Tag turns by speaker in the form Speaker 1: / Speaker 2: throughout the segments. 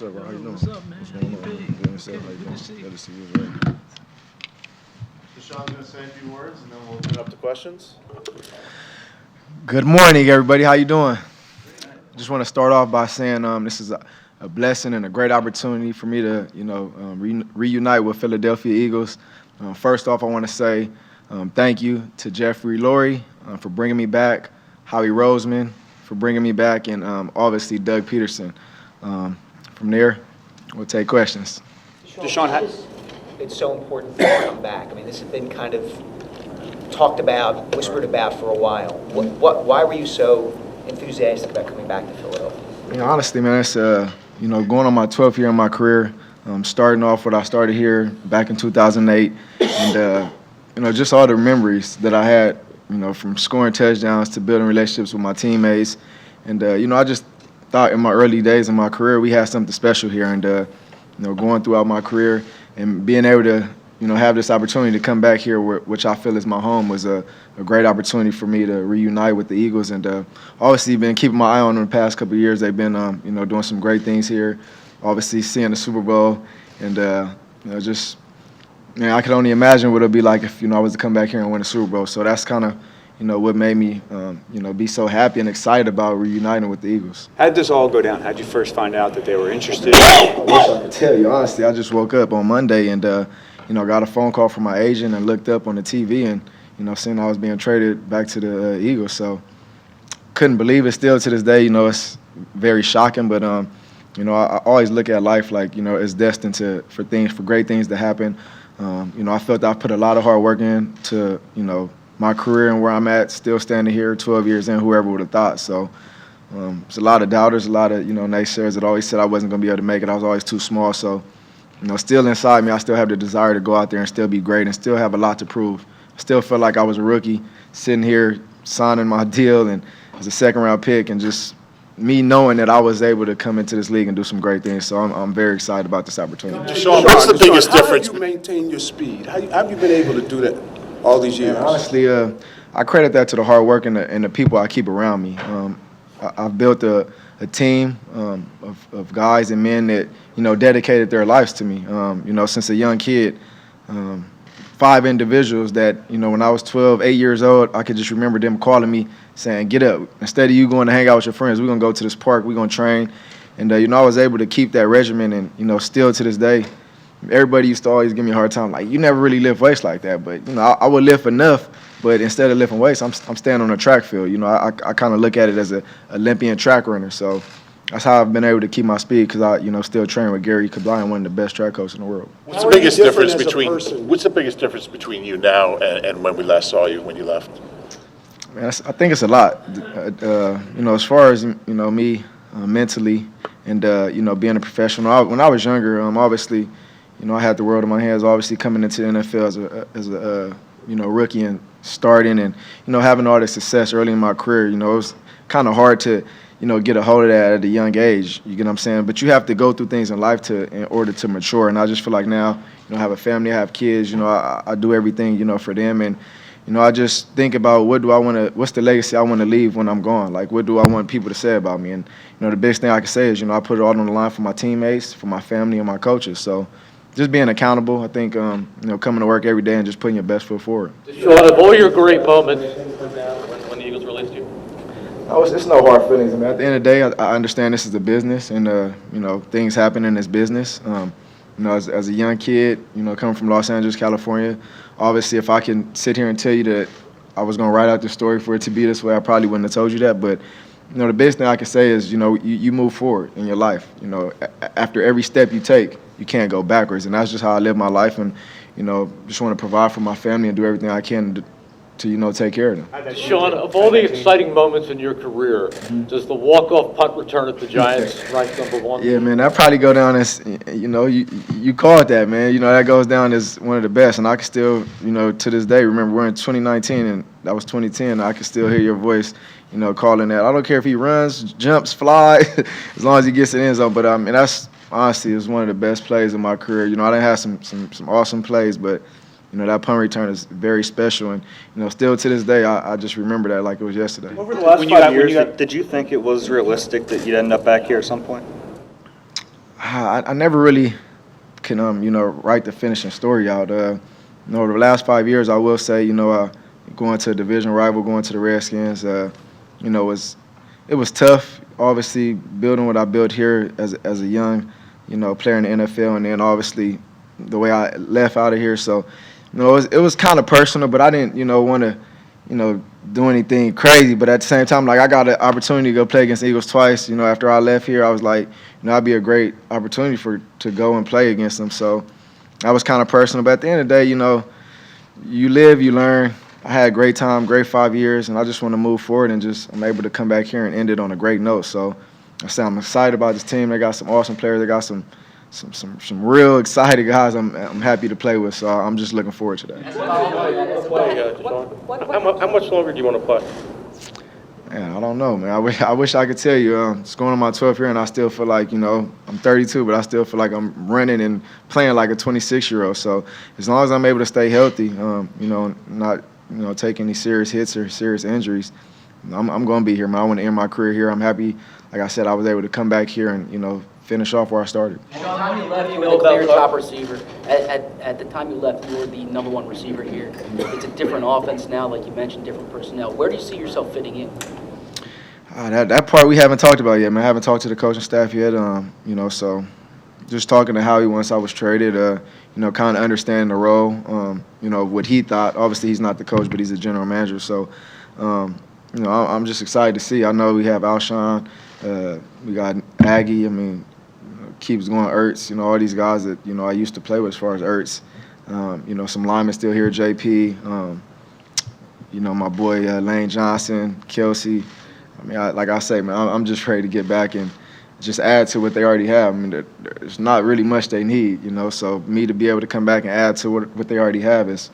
Speaker 1: What's up, bro? How you doing?
Speaker 2: What's up, man?
Speaker 1: What's
Speaker 2: How
Speaker 1: going
Speaker 2: you
Speaker 1: on?
Speaker 2: been?
Speaker 1: Good and stuff. How you
Speaker 2: Good
Speaker 1: doing?
Speaker 2: to see you.
Speaker 1: Good to see you as well.
Speaker 3: DeSean's going to say a few words, and then we'll open it up to questions.
Speaker 1: Good morning, everybody. How you doing? Just want to start off by saying this is a blessing and a great opportunity for me to, reunite with Philadelphia Eagles. First off, I want to say thank you to Jeffrey Lurie for bringing me back, Howie Roseman for bringing me back, and obviously Doug Peterson. From there, we'll take questions.
Speaker 4: DeSean, it's so important for you to come back. I mean, this has been kind of talked about, whispered about for a while. Why were you so enthusiastic about coming back to Philadelphia?
Speaker 1: Honestly, man, it's going on my 12th year in my career. Starting off what I started here back in 2008, and just all the memories that I had, from scoring touchdowns to building relationships with my teammates, and I just thought in my early days in my career we had something special here, and going throughout my career and being able to have this opportunity to come back here, which I feel is my home, was a great opportunity for me to reunite with the Eagles. And obviously been keeping my eye on them the past couple of years. They've been doing some great things here. Obviously seeing the Super Bowl, and I could only imagine what it'd be like if I was to come back here and win a Super Bowl. So that's kind of what made me be so happy and excited about reuniting with the Eagles.
Speaker 5: How did this all go down? How did you first find out that they were interested?
Speaker 1: I wish I could tell you. Honestly, I just woke up on Monday and got a phone call from my agent and looked up on the TV and seen I was being traded back to the Eagles. So couldn't believe it. Still to this day, it's very shocking. But I always look at life like it's destined for great things to happen. I felt I put a lot of hard work into my career and where I'm at, still standing here 12 years in, whoever would have thought. So there's a lot of doubters, a lot of, naysayers that always said I wasn't going to be able to make it. I was always too small. So, still inside me, I still have the desire to go out there and still be great and still have a lot to prove. I still felt like I was a rookie sitting here signing my deal and as a second-round pick, and just me knowing that I was able to come into this league and do some great things. So I'm very excited about this opportunity.
Speaker 3: DeSean, what's the biggest difference?
Speaker 6: How have you maintained your speed? How have you been able to do that all these years?
Speaker 1: And honestly, I credit that to the hard work and the people I keep around me. I've built a team of guys and men that dedicated their lives to me. Since a young kid, 5 individuals that when I was 12, 8 years old, I could just remember them calling me saying, "Get up! Instead of you going to hang out with your friends, we're gonna go to this park. We're gonna train." And I was able to keep that regimen, and still to this day, everybody used to always give me a hard time, like, you never really lift weights like that. But I would lift enough. But instead of lifting weights, I'm standing on a track field. I kind of look at it as an Olympian track runner. So that's how I've been able to keep my speed, because I still train with Gary Kabline, one of the best track coaches in the world.
Speaker 3: What's the biggest difference between you now and when we last saw you, when you left?
Speaker 1: Man, I think it's a lot. As far as me mentally and being a professional. When I was younger, obviously, I had the world in my hands. Obviously, coming into the NFL as a rookie and starting and having all this success early in my career, it was kind of hard to get a hold of that at a young age. You get what I'm saying? But you have to go through things in life in order to mature. And I just feel like now, I have a family, I have kids. I do everything for them, and I just think about what's the legacy I want to leave when I'm gone? Like, what do I want people to say about me? And the biggest thing I can say is I put it all on the line for my teammates, for my family, and my coaches. So just being accountable, I think, coming to work every day and just putting your best foot forward.
Speaker 2: Sean, of all your great moments when the Eagles released you?
Speaker 1: It's no hard feelings. I mean, at the end of the day, I understand this is a business, and things happen in this business. As a young kid, coming from Los Angeles, California, obviously, if I can sit here and tell you that I was going to write out the story for it to be this way, I probably wouldn't have told you that. But the biggest thing I can say is, you move forward in your life. After every step you take, you can't go backwards, and that's just how I live my life. And just want to provide for my family and do everything I can to take care of them.
Speaker 2: Sean, of all the exciting moments in your career, does the walk-off punt return at the Giants rank #1?
Speaker 1: Yeah, man, that probably go down as you called that, man. That goes down as one of the best, and I can still to this day remember we're in 2019 and that was 2010. I can still hear your voice, calling that. I don't care if he runs, jumps, flies, as long as he gets it in zone. But that's honestly, it was one of the best plays in my career. I didn't have some awesome plays, but that punt return is very special, and still to this day, I just remember that like it was yesterday.
Speaker 5: Over the last 5 years, did you think it was realistic that you'd end up back here at some point?
Speaker 1: I never really can, write the finishing story out. The last 5 years, I will say, going to a division rival, going to the Redskins, it was tough. Obviously, building what I built here as a young, player in the NFL, and then obviously the way I left out of here. So, it was kind of personal, but I didn't, want to, do anything crazy. But at the same time, like, I got an opportunity to go play against the Eagles twice. After I left here, I was like, that'd be a great opportunity to go and play against them. So that was kind of personal. But at the end of the day, you live, you learn. I had a great time, great 5 years, and I just want to move forward and I'm able to come back here and end it on a great note. So I'm excited about this team. They got some awesome players. They got some real excited guys I'm happy to play with. So I'm just looking forward to that.
Speaker 2: How much longer do you want to play?
Speaker 1: Man, I don't know, man. I wish I could tell you. It's going on my 12th year, and I still feel like, I'm 32, but I still feel like I'm running and playing like a 26-year-old. So as long as I'm able to stay healthy, not take any serious hits or serious injuries, I'm going to be here, man. I want to end my career here. I'm happy, like I said, I was able to come back here and, finish off where I started.
Speaker 7: At the time you left, you were the clear top receiver. At the time you left, you were the #1 receiver here. It's a different offense now, like you mentioned, different personnel. Where do you see yourself fitting in?
Speaker 1: That part we haven't talked about yet, man. I haven't talked to the coaching staff yet, so just talking to Howie once I was traded, kind of understanding the role, what he thought. Obviously, he's not the coach, but he's a general manager. So, I'm just excited to see. I know we have Alshon, we got Aggie. Keeps going, Ertz, all these guys that, I used to play with as far as Ertz. Some linemen still here, JP, my boy Lane Johnson, Kelsey. Like I say, man, I'm just ready to get back and just add to what they already have. There's not really much they need, so me to be able to come back and add to what they already have is,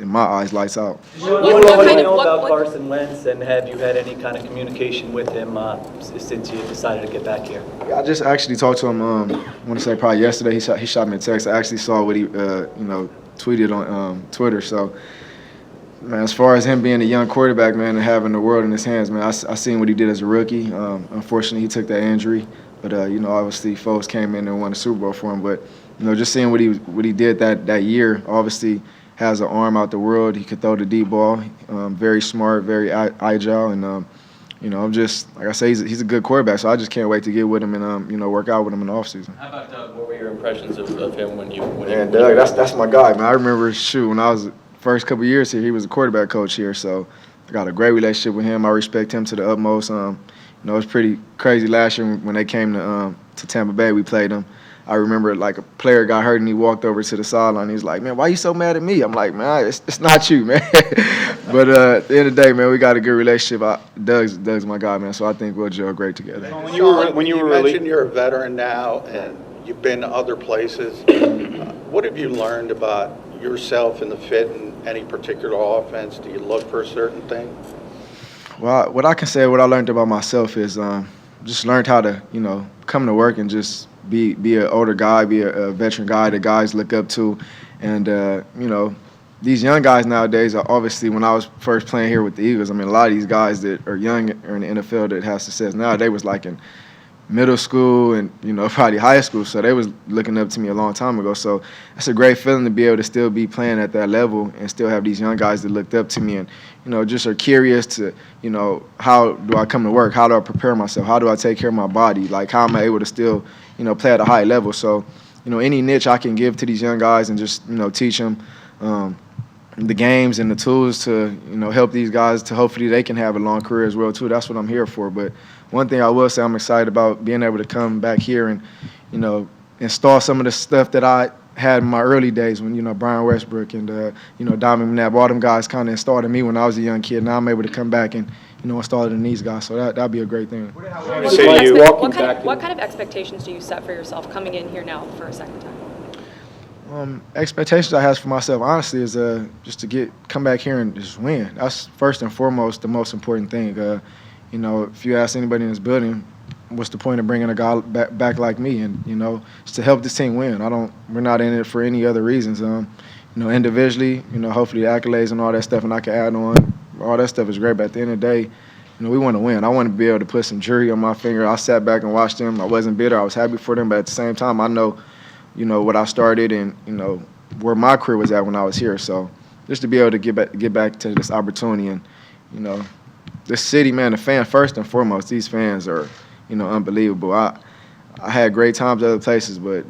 Speaker 1: in my eyes, lights out.
Speaker 8: What do you know about Carson Wentz, and have you had any kind of communication with him since you decided to get back here?
Speaker 1: I just actually talked to him, I want to say probably yesterday. He shot me a text. I actually saw what he, tweeted on Twitter. So, man, as far as him being a young quarterback, man, and having the world in his hands, man, I seen what he did as a rookie. Unfortunately, he took that injury. But, obviously, folks came in and won the Super Bowl for him. But, just seeing what he did that year, obviously – has an arm out the world. He could throw the deep ball. Very smart, very agile, and I'm just, like I say, he's a good quarterback. So I just can't wait to get with him and work out with him in the offseason.
Speaker 9: How about Doug? What were your impressions of him when you?
Speaker 1: Man, Doug, that's my guy, man. I remember when I was first couple of years here, he was a quarterback coach here. So I got a great relationship with him. I respect him to the utmost. It was pretty crazy last year when they came to Tampa Bay. We played them. I remember, like, a player got hurt and he walked over to the sideline. He was like, man, why you so mad at me? I'm like, man, it's not you, man. But at the end of the day, man, we got a good relationship. Doug's my guy, man, so I think we'll gel great together.
Speaker 6: When you mentioned you're a veteran now and you've been to other places, what have you learned about yourself and the fit in any particular offense? Do you look for a certain thing?
Speaker 1: Well, what I can say, what I learned about myself is just learned how to, come to work and just be an older guy, be a veteran guy that guys look up to. And, these young guys nowadays are obviously, when I was first playing here with the Eagles, a lot of these guys that are young or in the NFL that have success now, they was like in middle school and, probably high school. So they was looking up to me a long time ago. So it's a great feeling to be able to still be playing at that level and still have these young guys that looked up to me and, just are curious to, how do I come to work? How do I prepare myself? How do I take care of my body? Like, how am I able to still, play at a high level? So, any niche I can give to these young guys and just, teach them the games and the tools to, help these guys to hopefully they can have a long career as well, too. That's what I'm here for. But one thing I will say, I'm excited about being able to come back here and, install some of the stuff that I had in my early days when, Brian Westbrook and, Donovan McNabb, all them guys kind of installed in me when I was a young kid. Now I'm able to come back and, install it in these guys. So that'd be a great thing.
Speaker 10: What kind of expectations do you set for yourself coming in here now for a second time?
Speaker 1: Expectations I have for myself, honestly, is just to come back here and just win. That's first and foremost the most important thing. If you ask anybody in this building, what's the point of bringing a guy back like me? And it's to help this team win. We're not in it for any other reasons. Individually, hopefully the accolades and all that stuff, and I can add on. All that stuff is great, but at the end of the day, we want to win. I want to be able to put some jury on my finger. I sat back and watched them. I wasn't bitter. I was happy for them, but at the same time, I know, what I started and, where my career was at when I was here. So just to be able to get back to this opportunity and, this city, man, the fans, first and foremost, these fans are, unbelievable. I had great times at other places, but,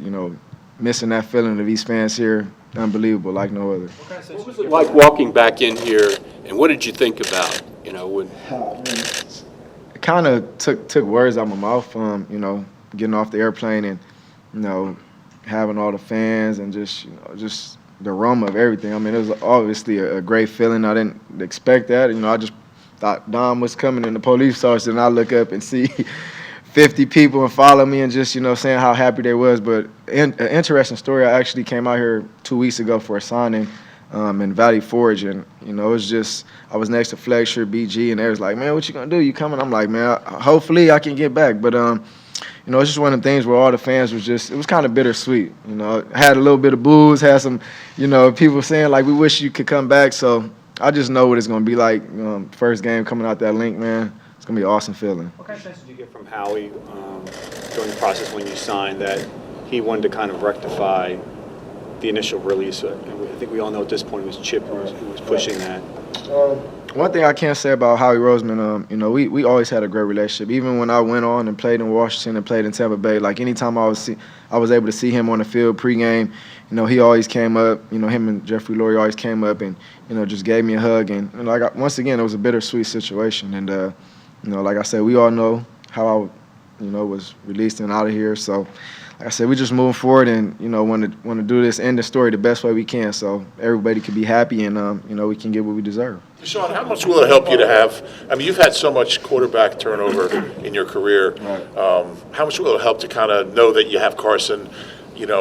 Speaker 1: missing that feeling of these fans here, unbelievable, like no other.
Speaker 11: What was it like walking back in here, and what did you think about, when...
Speaker 1: It kind of took words out of my mouth, getting off the airplane and, having all the fans and just the aroma of everything. I mean, it was obviously a great feeling. I didn't expect that. I just thought Dom was coming in the police officer, and I look up and see 50 people and follow me and just, saying how happy they was. But an interesting story, I actually came out here 2 weeks ago for a signing in Valley Forge, and, it was just, I was next to Fletcher, BG, and they was like, man, what you gonna do? You coming? I'm like, man, hopefully I can get back. But, it's just one of the things where all the fans was just, it was kind of bittersweet. I had a little bit of booze, had some, people saying, like, we wish you could come back. So I just know what it's going to be like. First game coming out that link, man, it's going to be an awesome feeling.
Speaker 5: What kind of sense did you get from Howie during the process when you signed that he wanted to kind of rectify the initial release? I think we all know at this point it was Chip who was pushing that.
Speaker 1: One thing I can't say about Howie Roseman, we always had a great relationship. Even when I went on and played in Washington and played in Tampa Bay, like anytime I was able to see him on the field pregame, he always came up. Him and Jeffrey Lurie always came up and just gave me a hug. And once again, it was a bittersweet situation. And like I said, we all know how I was released and out of here. So like I said, we just moving forward and want to do this, end the story the best way we can, so everybody can be happy and we can get what we deserve.
Speaker 3: DeSean, how much will it help you to have? I mean, you've had so much quarterback turnover in your career.
Speaker 1: Right.
Speaker 3: How much will it help to kind of know that you have Carson,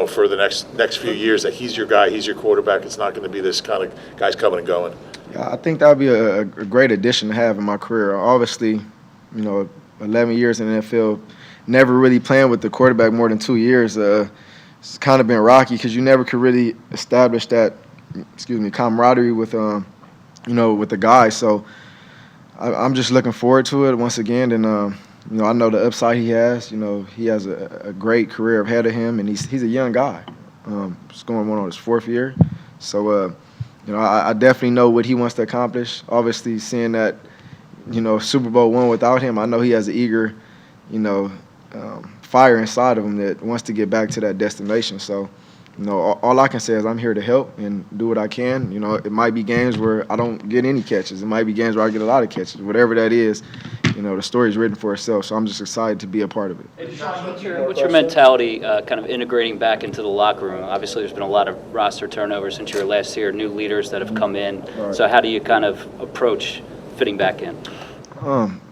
Speaker 3: for the next few years, that he's your guy, he's your quarterback? It's not going to be this kind of guys coming and going.
Speaker 1: Yeah, I think that would be a great addition to have in my career. Obviously, 11 years in the NFL. Never really playing with the quarterback more than 2 years. It's kind of been rocky because you never could really establish that, camaraderie with, with the guys. So I'm just looking forward to it once again. And, I know the upside he has. He has a great career ahead of him, and he's a young guy. He's going on his fourth year. So, I definitely know what he wants to accomplish. Obviously, seeing that, Super Bowl won without him, I know he has an eager, fire inside of him that wants to get back to that destination. So, all I can say is I'm here to help and do what I can. It might be games where I don't get any catches. It might be games where I get a lot of catches. Whatever that is, the story's written for itself. So I'm just excited to be a part of it.
Speaker 9: What's your mentality kind of integrating back into the locker room? Obviously, there's been a lot of roster turnover since you were last here, new leaders that have come in. Right. So how do you kind of approach fitting back in?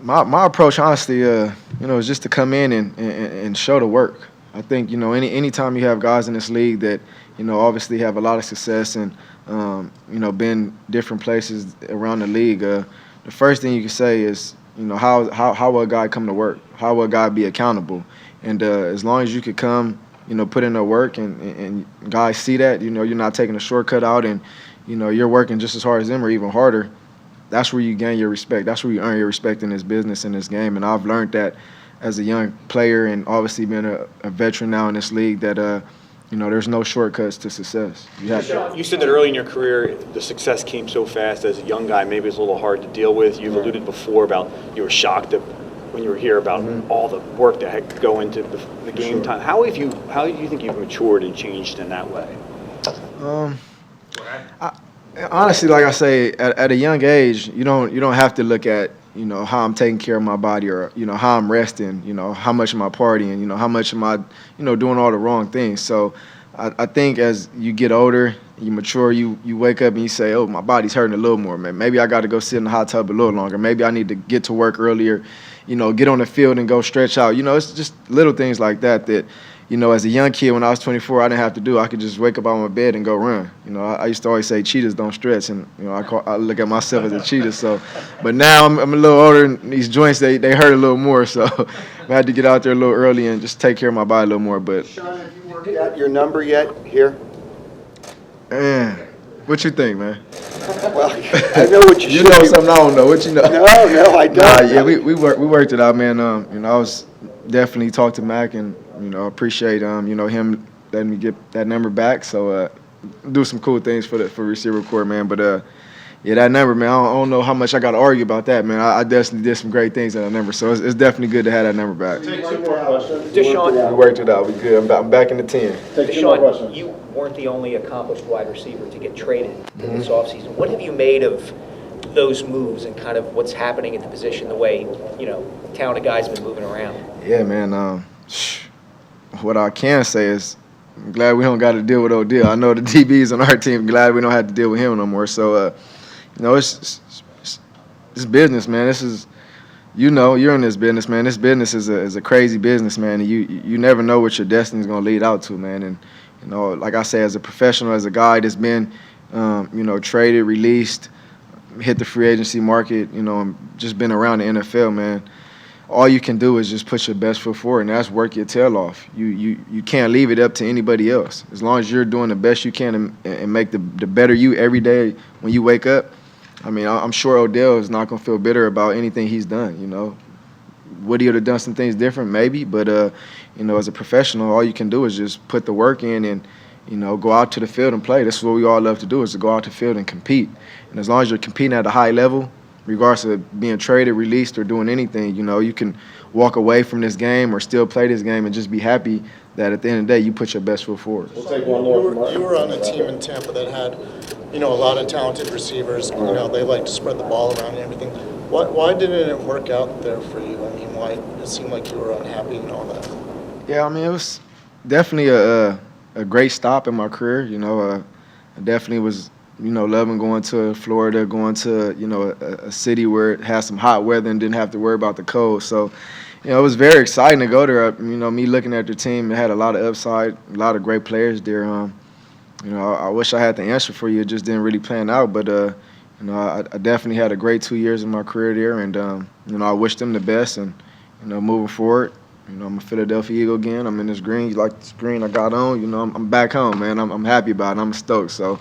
Speaker 1: My approach, honestly, is just to come in and show the work. I think, anytime you have guys in this league that, obviously have a lot of success and, been different places around the league, the first thing you can say is, how will a guy come to work? How will a guy be accountable? And as long as you could come, put in the work and guys see that, you're not taking a shortcut out and, you're working just as hard as them or even harder, that's where you gain your respect. That's where you earn your respect in this business, in this game. And I've learned that as a young player and obviously being a veteran now in this league that, there's no shortcuts to success.
Speaker 5: You said that early in your career, the success came so fast as a young guy, maybe it's a little hard to deal with. You've alluded before about you were shocked when you were here about all the work that had to go into the game time. How do you think you've matured and changed in that way?
Speaker 1: Honestly, like I say, at a young age, you don't have to look at how I'm taking care of my body or how I'm resting, how much am I partying, how much am I doing all the wrong things. So I think as you get older, you mature, you wake up and you say, oh, my body's hurting a little more, man. Maybe I got to go sit in the hot tub a little longer. Maybe I need to get to work earlier, get on the field and go stretch out. It's just little things like that as a young kid, when I was 24, I didn't have to do. I could just wake up out of my bed and go run. I used to always say cheetahs don't stretch, and I look at myself as a cheetah. So, but now I'm a little older, and these joints they hurt a little more. So, I had to get out there a little early and just take care of my body a little more. But
Speaker 12: Sean, have you worked out your number yet here?
Speaker 1: Man, What you think, man?
Speaker 12: Well, I know what you
Speaker 1: You
Speaker 12: should
Speaker 1: know
Speaker 12: be-
Speaker 1: something I don't know. What you know?
Speaker 12: No, I don't.
Speaker 1: Nah, yeah, we worked it out, man. I was definitely talked to Mac and, appreciate, him letting me get that number back. So, do some cool things for receiver court, man. But, yeah, that number, man, I don't know how much I got to argue about that, man. I definitely did some great things at that number. So, it's definitely good to have that number back.
Speaker 4: DeSean,
Speaker 1: We worked it out. We good. I'm back in the 10.
Speaker 4: DeSean, you weren't the only accomplished wide receiver to get traded this offseason. What have you made of those moves and kind of what's happening at the position, the way, talented guys have been moving around?
Speaker 1: Yeah, man. What I can say is I'm glad we don't got to deal with Odell. I know the DBs on our team. Glad we don't have to deal with him no more. So, it's business, man. This is, you're in this business, man. This business is a crazy business, man. And you never know what your destiny is going to lead out to, man. And, like I say, as a professional, as a guy that's been, traded, released, hit the free agency market, and just been around the NFL, man. All you can do is just put your best foot forward, and that's work your tail off. You can't leave it up to anybody else. As long as you're doing the best you can and make the better you every day when you wake up. I mean, I'm sure Odell is not going to feel bitter about anything he's done, Would he have done some things different? Maybe. But, as a professional, all you can do is just put the work in and, go out to the field and play. That's what we all love to do, is to go out to the field and compete. And as long as you're competing at a high level, regardless of being traded, released, or doing anything, you can walk away from this game or still play this game and just be happy that at the end of the day you put your best foot forward.
Speaker 13: We'll take one more. You were on a team in Tampa that had, a lot of talented receivers. They like to spread the ball around and everything. Why didn't it work out there for you? I mean, why it seemed like you were unhappy and all that?
Speaker 1: Yeah, I mean, it was definitely a great stop in my career. I definitely was, loving going to Florida, going to, a city where it had some hot weather and didn't have to worry about the cold. So, it was very exciting to go there. Me looking at the team, it had a lot of upside, a lot of great players there. I wish I had the answer for you. It just didn't really plan out. But, I definitely had a great 2 years in my career there. And, I wish them the best. And, moving forward, I'm a Philadelphia Eagle again. I'm in this green. You like this green I got on? I'm back home, man. I'm happy about it. I'm stoked. So,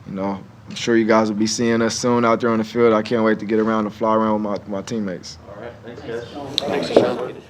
Speaker 1: I'm sure you guys will be seeing us soon out there on the field. I can't wait to get around and fly around with my teammates.
Speaker 8: All right. Thanks, guys.
Speaker 4: Thanks.